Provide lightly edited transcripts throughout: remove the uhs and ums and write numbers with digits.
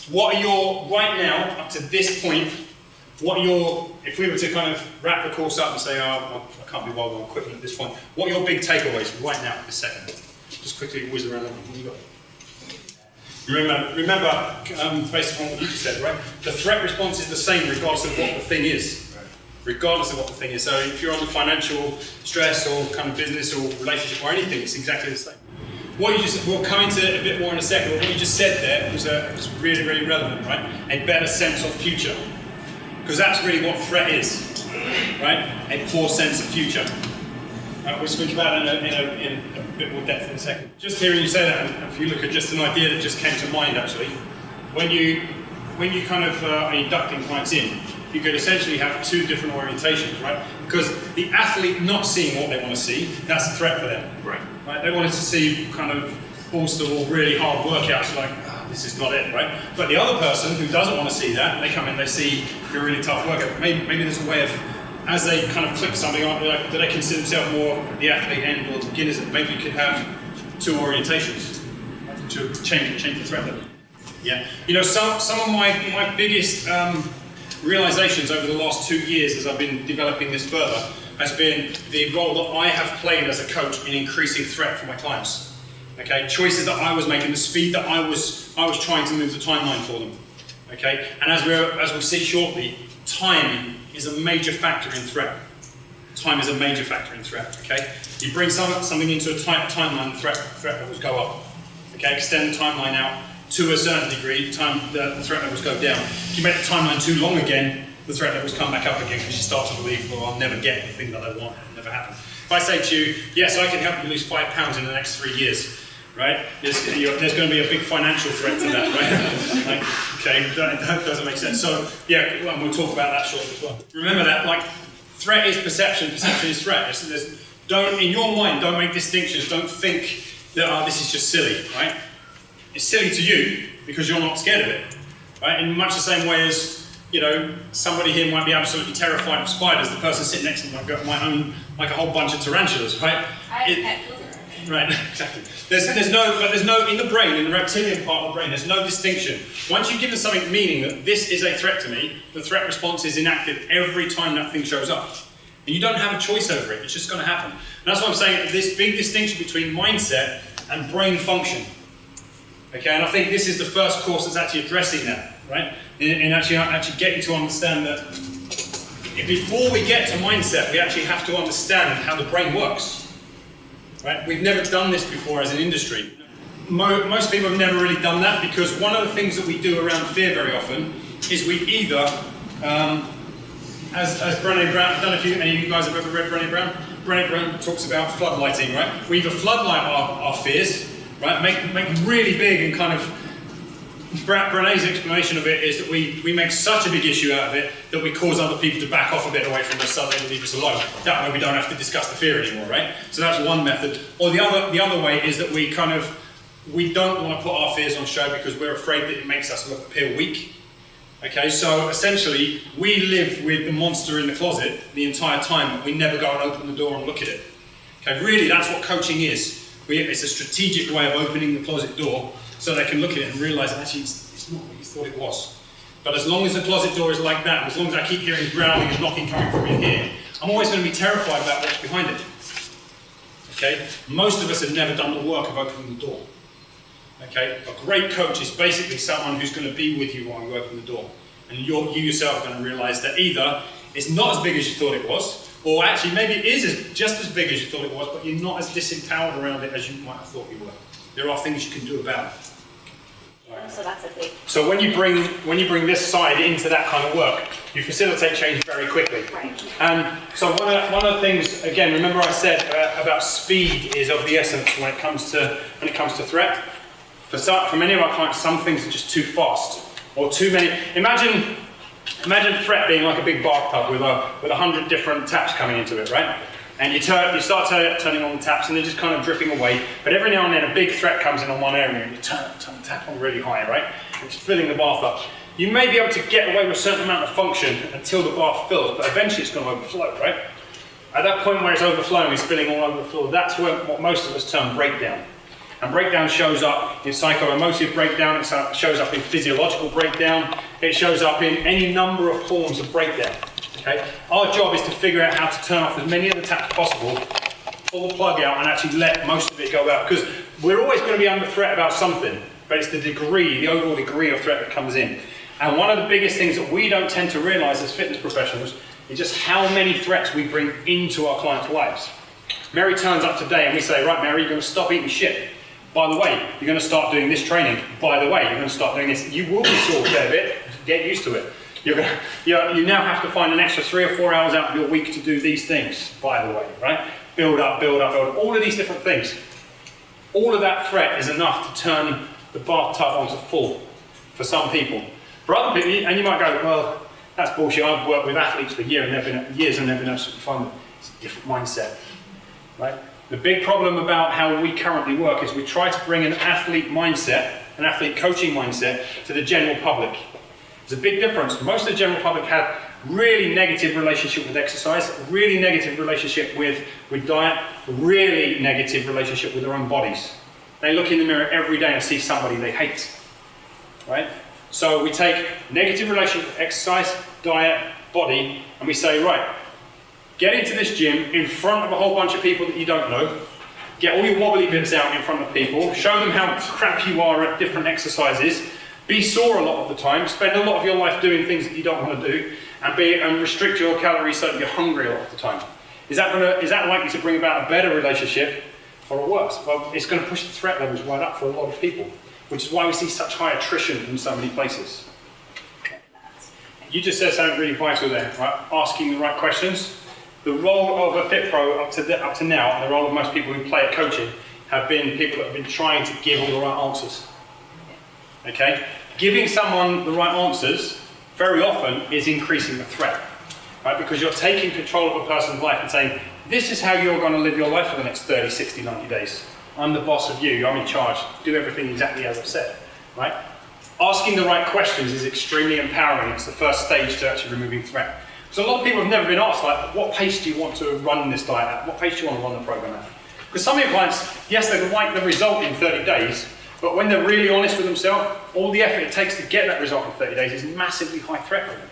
What are your, right now, up to this point, what are your, if we were to kind of wrap the course up and say, oh, I can't be bothered, I'm quitting at this point, what are your big takeaways right now, this second? Just quickly whiz around what you got. Remember, based on what you just said, right? The threat response is the same regardless of what the thing is. Regardless of what the thing is. So if you're under financial stress or kind of business or relationship or anything, it's exactly the same. What you just, we'll come into it a bit more in a second, but what you just said there was really, really relevant, right? A better sense of future. Because that's really what threat is, right? A poor sense of future. We'll speak about it in a bit more depth in a second. Just hearing you say that, and if you look at just an idea that just came to mind actually, when you kind of are inducting clients in, you could essentially have two different orientations, right? Because the athlete not seeing what they want to see, that's a threat for them. Right. They wanted to see kind of balls to wall, really hard workouts, like, oh, this is not it, right? But the other person who doesn't want to see that, they come in, they see a really tough workout. Maybe there's a way of, as they kind of click something on, do they consider themselves more the athlete end or the beginners end? Maybe you could have two orientations to change the threat level. Yeah. You know, some of my biggest realizations over the last 2 years as I've been developing this further has been the role that I have played as a coach in increasing threat for my clients. Okay, choices that I was making, the speed that I was trying to move the timeline for them. Okay, and as we'll see shortly, time is a major factor in threat. Time is a major factor in threat. Okay, you bring something into a tight timeline, the threat levels go up. Okay, extend the timeline out to a certain degree, the threat levels go down. If you make the timeline too long again, the threat levels come back up again because you start to believe, well, I'll never get the thing that I want, it'll never happen. If I say to you, yes, I can help you lose 5 pounds in the next 3 years, right? There's going to be a big financial threat to that, right? Like, okay, that doesn't make sense. So, yeah, well, we'll talk about that shortly as well. Remember that, like, threat is perception, perception is threat. In your mind, don't make distinctions, don't think that, oh, this is just silly, right? It's silly to you because you're not scared of it, right? In much the same way as, you know, somebody here might be absolutely terrified of spiders. The person sitting next to me might own like a whole bunch of tarantulas, right? Right, exactly. There's no in the brain, in the reptilian part of the brain, there's no distinction. Once you give them something meaning that this is a threat to me, the threat response is enacted every time that thing shows up. And you don't have a choice over it. It's just going to happen. And that's what I'm saying. This big distinction between mindset and brain function. Okay, and I think this is the first course that's actually addressing that, right? And actually getting to understand that before we get to mindset, we actually have to understand how the brain works, right? We've never done this before as an industry. Most people have never really done that because one of the things that we do around fear very often is we either, as Brené Brown, I don't know if any of you guys have ever read Brené Brown. Brené Brown talks about floodlighting, right? We either floodlight our fears, right? Make them really big and kind of, Brené's explanation of it is that we make such a big issue out of it that we cause other people to back off a bit away from us so they leave us alone. That way we don't have to discuss the fear anymore, right? So that's one method. Or the other way is that we don't want to put our fears on show because we're afraid that it makes us appear weak. Okay, so essentially we live with the monster in the closet the entire time, but we never go and open the door and look at it. Okay, really that's what coaching is. It's a strategic way of opening the closet door so they can look at it and realise actually it's not what you thought it was. But as long as the closet door is like that, and as long as I keep hearing growling and knocking coming from in here, I'm always going to be terrified about what's behind it. Okay? Most of us have never done the work of opening the door. Okay? A great coach is basically someone who's going to be with you while you open the door. And you yourself are going to realise that either it's not as big as you thought it was, or actually maybe it is just as big as you thought it was, but you're not as disempowered around it as you might have thought you were. There are things you can do about it. So that's a big. So when you bring this side into that kind of work, you facilitate change very quickly. Right. So one of the things, again, remember I said about speed is of the essence when it comes to threat. For many of our clients, some things are just too fast or too many. Imagine threat being like a big bathtub with 100 different taps coming into it, right? And you start turning on the taps and they're just kind of dripping away. But every now and then a big threat comes in on one area and you turn the tap on really high, right? And it's filling the bath up. You may be able to get away with a certain amount of function until the bath fills, but eventually it's going to overflow, right? At that point where it's overflowing and spilling all over the floor, that's what most of us term breakdown. And breakdown shows up in psycho-emotive breakdown, it shows up in physiological breakdown, it shows up in any number of forms of breakdown. Okay? Our job is to figure out how to turn off as many of the taps possible, pull the plug out and actually let most of it go out. Because we're always going to be under threat about something, but it's the degree, the overall degree of threat that comes in. And one of the biggest things that we don't tend to realise as fitness professionals is just how many threats we bring into our clients' lives. Mary turns up today and we say, right Mary, you're going to stop eating shit. By the way, you're going to start doing this training. By the way, you're going to start doing this. You will be sore a fair bit, get used to it. You now have to find an extra 3 or 4 hours out of your week to do these things, by the way, right? Build up, build up, build up, all of these different things. All of that threat is enough to turn the bathtub onto full for some people. For other people, and you might go, well, that's bullshit. I've worked with athletes for years and they've been absolutely fine. It's a different mindset, right? The big problem about how we currently work is we try to bring an athlete mindset, an athlete coaching mindset to the general public. There's a big difference. Most of the general public have really negative relationship with exercise, really negative relationship with diet, really negative relationship with their own bodies. They look in the mirror every day and see somebody they hate, right? So we take negative relationship with exercise, diet, body, and we say, right, get into this gym in front of a whole bunch of people that you don't know, get all your wobbly bits out in front of people, show them how crap you are at different exercises, be sore a lot of the time, spend a lot of your life doing things that you don't want to do, and restrict your calories so that you're hungry a lot of the time. Is that likely to bring about a better relationship or a worse? Well, it's going to push the threat levels right up for a lot of people, which is why we see such high attrition in so many places. You just said something really vital there, right? Asking the right questions. The role of a Fit Pro up to now, and the role of most people who play at coaching, have been people that have been trying to give all the right answers. Okay? Giving someone the right answers very often is increasing the threat, right? Because you're taking control of a person's life and saying, this is how you're going to live your life for the next 30, 60, 90 days. I'm the boss of you, I'm in charge, do everything exactly as I've said, right? Asking the right questions is extremely empowering. It's the first stage to actually removing threat. So a lot of people have never been asked, like, what pace do you want to run this diet at? What pace do you want to run the program at? Because some of your clients, yes, they would like the result in 30 days, but when they're really honest with themselves, all the effort it takes to get that result in 30 days is massively high threat for them,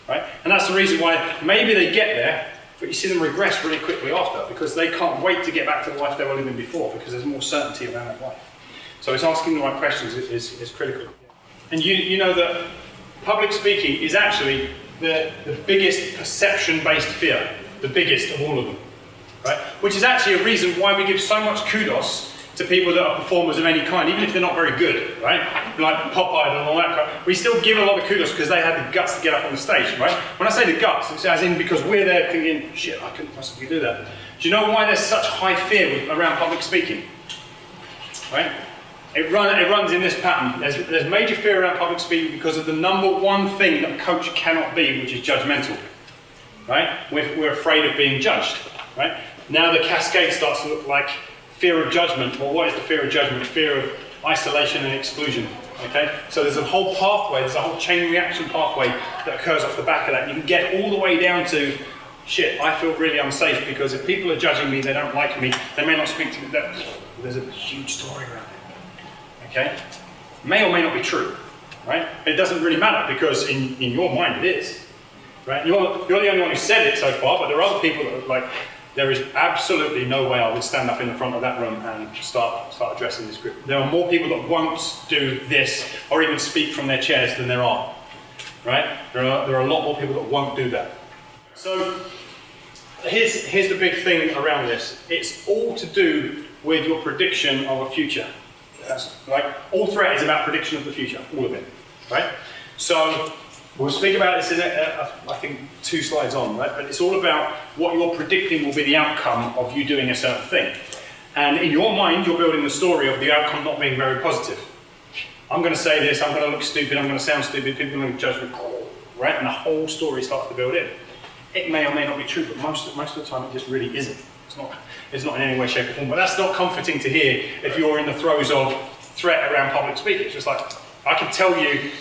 right? And that's the reason why maybe they get there, but you see them regress really quickly after, because they can't wait to get back to the life they were living before, because there's more certainty around that life. So it's asking the right questions is critical. And you know that public speaking is actually the biggest perception-based fear, the biggest of all of them, right? Which is actually a reason why we give so much kudos to people that are performers of any kind, even if they're not very good, right? Like Popeye and all that, we still give a lot of kudos because they had the guts to get up on the stage, right? When I say the guts, it's as in because we're there thinking, shit, I couldn't possibly do that. Do you know why there's such high fear around public speaking, right? It runs in this pattern. There's major fear around public speaking because of the number one thing that a coach cannot be, which is judgmental, right? We're afraid of being judged, right? Now the cascade starts to look like fear of judgment. Well, what is the fear of judgment? Fear of isolation and exclusion, okay? So there's a whole pathway, there's a whole chain reaction pathway that occurs off the back of that. You can get all the way down to, shit, I feel really unsafe because if people are judging me, they don't like me, they may not speak to me. There's a huge story around it, okay? May or may not be true, right? It doesn't really matter because in your mind it is, right? You're the only one who said it so far, but there are other people that are like, there is absolutely no way I would stand up in the front of that room and start addressing this group. There are more people that won't do this or even speak from their chairs than there are, right? There are a lot more people that won't do that. So here's the big thing around this. It's all to do with your prediction of a future. That's like all threat is about prediction of the future, all of it, right? So we'll speak about this in, I think, 2 slides on, right? But it's all about what you're predicting will be the outcome of you doing a certain thing. And in your mind, you're building the story of the outcome not being very positive. I'm going to say this, I'm going to look stupid, I'm going to sound stupid, people are going to judge me, right? And the whole story starts to build in. It may or may not be true, but most of the time it just really isn't. It's not in any way, shape or form. But that's not comforting to hear if you're in the throes of threat around public speaking. It's just like, I can tell you,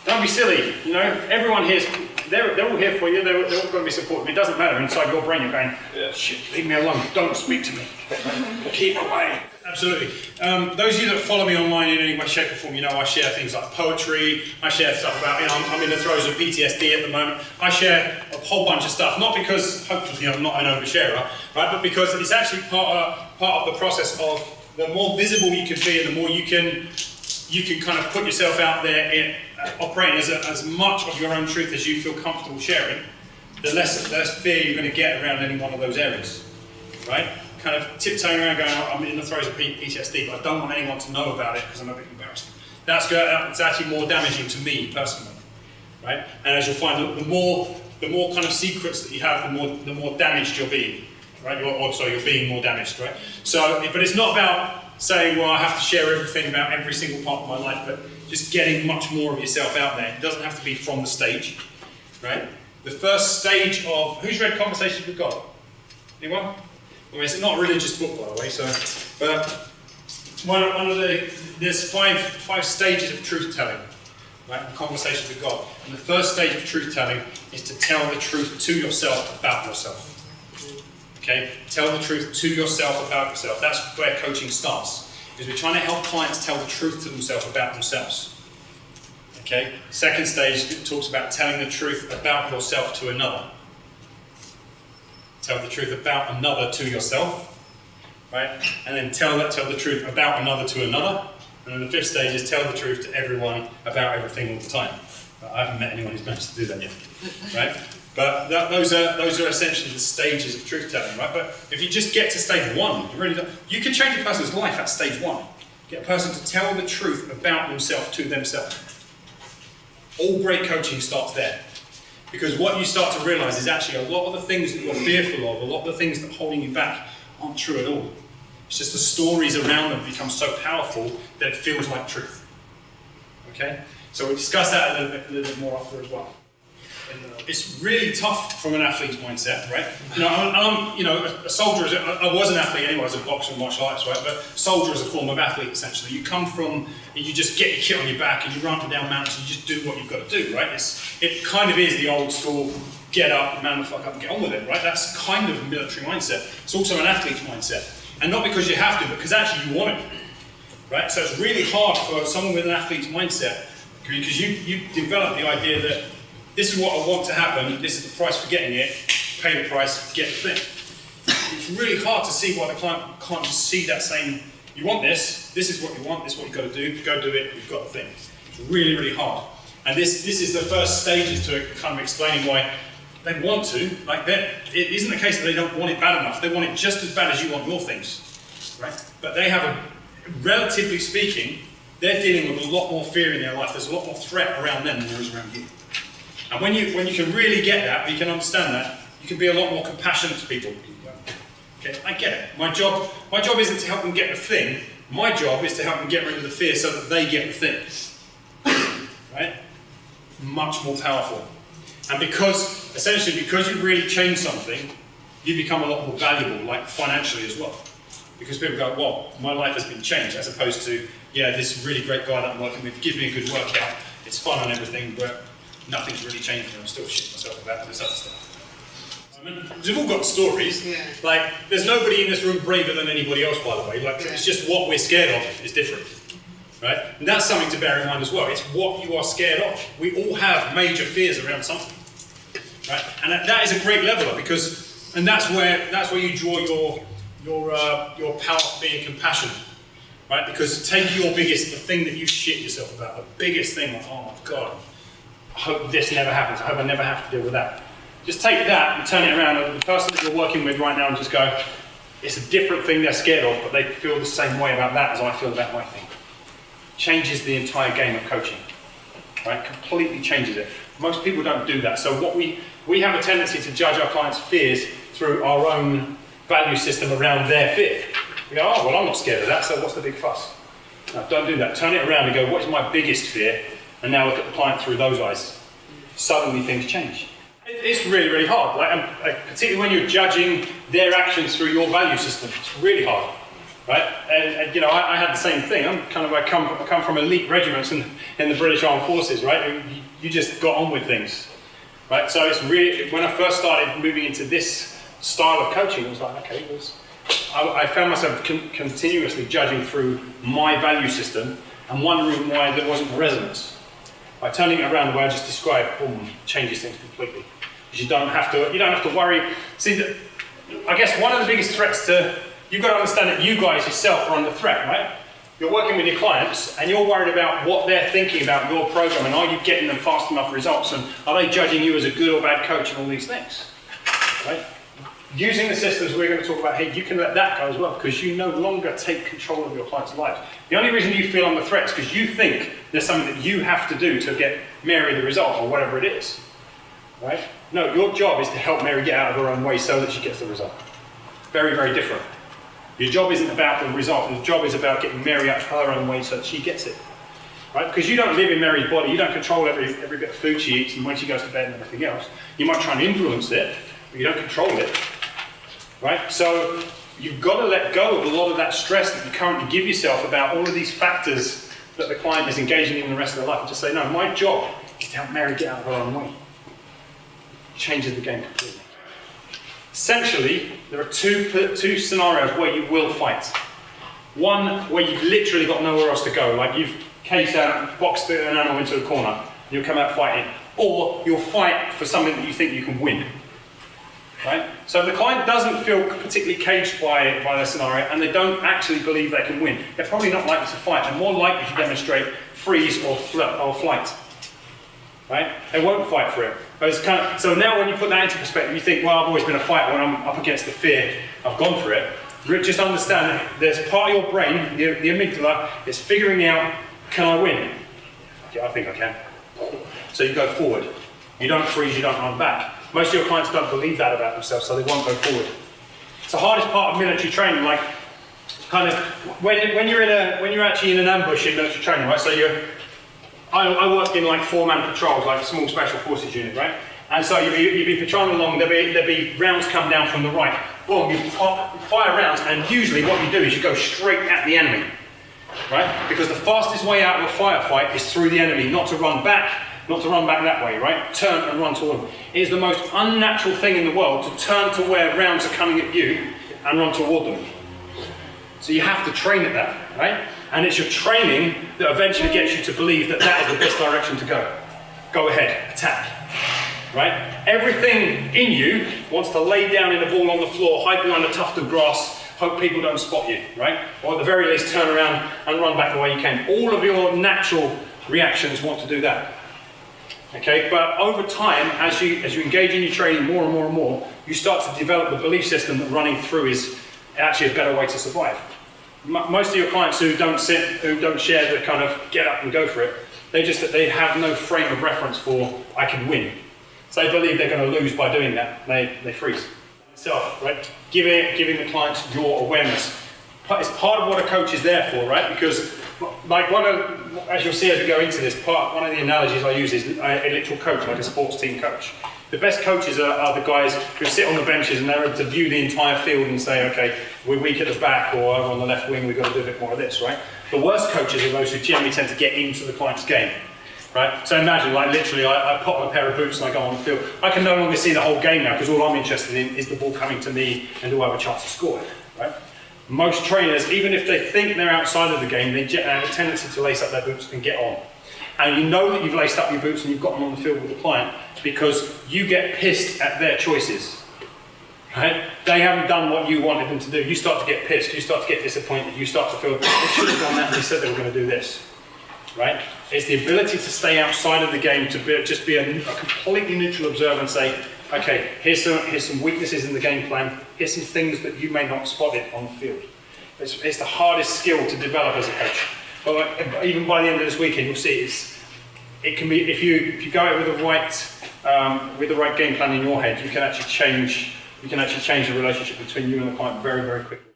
don't be silly, you know, everyone here's they're all here for you, they're all going to be supportive. It doesn't matter, inside your brain you're going, shit, leave me alone, don't speak to me, keep away. Absolutely. Those of you that follow me online in any way, shape or form, you know I share things like poetry, I share stuff about, I'm in the throes of PTSD at the moment. I share a whole bunch of stuff, not because, hopefully I'm not an oversharer, right, but because it's actually part of the process of the more visible you can be and the more you can kind of put yourself out there in operating as much of your own truth as you feel comfortable sharing, the less fear you're going to get around any one of those areas, right? Kind of tiptoeing around going, I'm in the throes of PTSD, but I don't want anyone to know about it because I'm a bit embarrassed. It's actually more damaging to me personally, right? And as you'll find, the more kind of secrets that you have, the more damaged you'll be, right? You're being more damaged, right? So, but it's not about saying, well, I have to share everything about every single part of my life, but just getting much more of yourself out there. It doesn't have to be from the stage, right? The first stage of, who's read Conversations with God? Anyone? I mean, it's not a religious book, by the way, so, but there's five stages of truth-telling, right? Conversations with God. And the first stage of truth-telling is to tell the truth to yourself about yourself. Okay? Tell the truth to yourself about yourself. That's where coaching starts. Because we're trying to help clients tell the truth to themselves about themselves. Okay? Second stage talks about telling the truth about yourself to another. Tell the truth about another to yourself. Right? And then tell the truth about another to another. And then the fifth stage is tell the truth to everyone about everything all the time. I haven't met anyone who's managed to do that yet. Right? But those are essentially the stages of truth-telling, right? But if you just get to stage one, you can change a person's life at stage one. Get a person to tell the truth about themselves to themselves. All great coaching starts there. Because what you start to realize is actually a lot of the things that you're fearful of, a lot of the things that are holding you back aren't true at all. It's just the stories around them become so powerful that it feels like truth. Okay? So we'll discuss that a little bit more after as well. It's really tough from an athlete's mindset, right? I'm a soldier. I was an athlete anyway. I was a boxer and martial arts, right? But soldier is a form of athlete, essentially. You come from, you just get your kit on your back and you run up and down mountains and you just do what you've got to do, right? It kind of is the old school, get up, man the fuck up and get on with it, right? That's kind of a military mindset. It's also an athlete's mindset. And not because you have to, but because actually you want it, right? So it's really hard for someone with an athlete's mindset because you develop the idea that this is what I want to happen, this is the price for getting it, pay the price, get the thing. It's really hard to see why the client can't just see that saying, you want this is what you want, this is what you've got to do, go do it, you've got the thing. It's really, really hard. And this is the first stages to kind of explaining why they want to, it isn't the case that they don't want it bad enough, they want it just as bad as you want your things, right? But they have relatively speaking, they're dealing with a lot more fear in their life, there's a lot more threat around them than there is around you. And when you can really get that, you can understand that, you can be a lot more compassionate to people. Okay, I get it. My job isn't to help them get the thing. My job is to help them get rid of the fear so that they get the thing. Right? Much more powerful. And because you really change something, you become a lot more valuable, like financially as well. Because people go, well, my life has been changed, as opposed to, yeah, this really great guy that I'm working with gives me a good workout, it's fun and everything, but nothing's really changed and I'm still shitting myself about this other stuff. I mean, we've all got stories. Yeah. Like, there's nobody in this room braver than anybody else, by the way. Like, it's just what we're scared of is different, right? And that's something to bear in mind as well. It's what you are scared of. We all have major fears around something, right? And that is a great leveler because, and that's where you draw your power for being compassionate, right? Because take the thing that you shit yourself about, the biggest thing, like, oh my God, I hope this never happens. I hope I never have to deal with that. Just take that and turn it around to the person that you're working with right now and just go, it's a different thing they're scared of, but they feel the same way about that as I feel about my thing. Changes the entire game of coaching, right? Completely changes it. Most people don't do that. So what we have a tendency to judge our clients' fears through our own value system around their fear. We go, oh, well, I'm not scared of that, so what's the big fuss? No, don't do that. Turn it around and go, what is my biggest fear? And now look at the client through those eyes. Suddenly things change. It's really, really hard. Particularly when you're judging their actions through your value system. It's really hard, right? And I had the same thing. I come from elite regiments in the British Armed Forces, right? You just got on with things. right? So it's really, when I first started moving into this style of coaching, it was like, okay, I found myself continuously judging through my value system and wondering why there wasn't resonance. By turning it around the way I just described, boom, changes things completely. Because you don't have to worry. See, I guess one of the biggest threats you've got to understand that you guys yourself are under threat, right? You're working with your clients and you're worried about what they're thinking about your program and are you getting them fast enough results and are they judging you as a good or bad coach and all these things, right? Using the systems we're going to talk about here, you can let that go as well because you no longer take control of your client's life. The only reason you feel under threat is because you think there's something that you have to do to get Mary the result or whatever it is, right? No, your job is to help Mary get out of her own way so that she gets the result. Very, very different. Your job isn't about the result, your job is about getting Mary out of her own way so that she gets it. Right? Because you don't live in Mary's body, you don't control every bit of food she eats and when she goes to bed and everything else. You might try and influence it, but you don't control it. Right? So you've got to let go of a lot of that stress that you currently give yourself about all of these factors that the client is engaging in the rest of their life and just say, no, my job is to help Mary get out of her own way. Changes the game completely. Essentially, there are two scenarios where you will fight. One where you've literally got nowhere else to go, like you've cased out, boxed an animal into a corner, and you'll come out fighting. Or you'll fight for something that you think you can win. Right? So if the client doesn't feel particularly caged by their scenario and they don't actually believe they can win, they're probably not likely to fight. They're more likely to demonstrate freeze or flight. Right? They won't fight for it. So now when you put that into perspective, you think, well, I've always been a fighter when I'm up against the fear, I've gone for it. Just understand that there's part of your brain, the amygdala, is figuring out, can I win? Yeah, I think I can. So you go forward. You don't freeze, you don't run back. Most of your clients don't believe that about themselves, so they won't go forward. It's the hardest part of military training, like kind of when you're actually in an ambush in military training, right? So I worked in like 4-man patrols, like a small special forces unit, right? And so you'd be patrolling along, there'd be rounds come down from the right. Boom, you fire rounds, and usually what you do is you go straight at the enemy, right? Because the fastest way out of a firefight is through the enemy, not to run back that way, right? Turn and run toward them. It is the most unnatural thing in the world to turn to where rounds are coming at you and run toward them. So you have to train at that, right? And it's your training that eventually gets you to believe that that is the best direction to go. Go ahead, attack, right? Everything in you wants to lay down in a ball on the floor, hide behind a tuft of grass, hope people don't spot you, right? Or at the very least turn around and run back the way you came. All of your natural reactions want to do that. Okay, but over time, as you engage in your training more and more and more, you start to develop the belief system that running through is actually a better way to survive. Most of your clients who don't share the kind of get up and go for it, they have no frame of reference for I can win. So they believe they're going to lose by doing that. They freeze. So, right, giving the clients your awareness. It's part of what a coach is there for, right? Because like as you'll see as we go into this part, one of the analogies I use is a literal coach, like a sports team coach. The best coaches are the guys who sit on the benches and they're able to view the entire field and say, okay, we're weak at the back or over on the left wing, we've got to do a bit more of this, right? The worst coaches are those who generally tend to get into the client's game, right? So imagine, like literally, I put on a pair of boots and I go on the field. I can no longer see the whole game now because all I'm interested in is the ball coming to me and do I have a chance to score it, right? Most trainers, even if they think they're outside of the game, they have a tendency to lace up their boots and get on. And you know that you've laced up your boots and you've got them on the field with the client because you get pissed at their choices. Right? They haven't done what you wanted them to do. You start to get pissed, you start to get disappointed, you start to feel, they should have done that and they said they were going to do this. Right? It's the ability to stay outside of the game, to just be a completely neutral observer and say, okay, here's some weaknesses in the game plan, here's some things that you may not spot it on the field. It's the hardest skill to develop as a coach. But even by the end of this weekend, you'll see it can be, if you go out with the right game plan in your head, you can actually change the relationship between you and the client very, very quickly.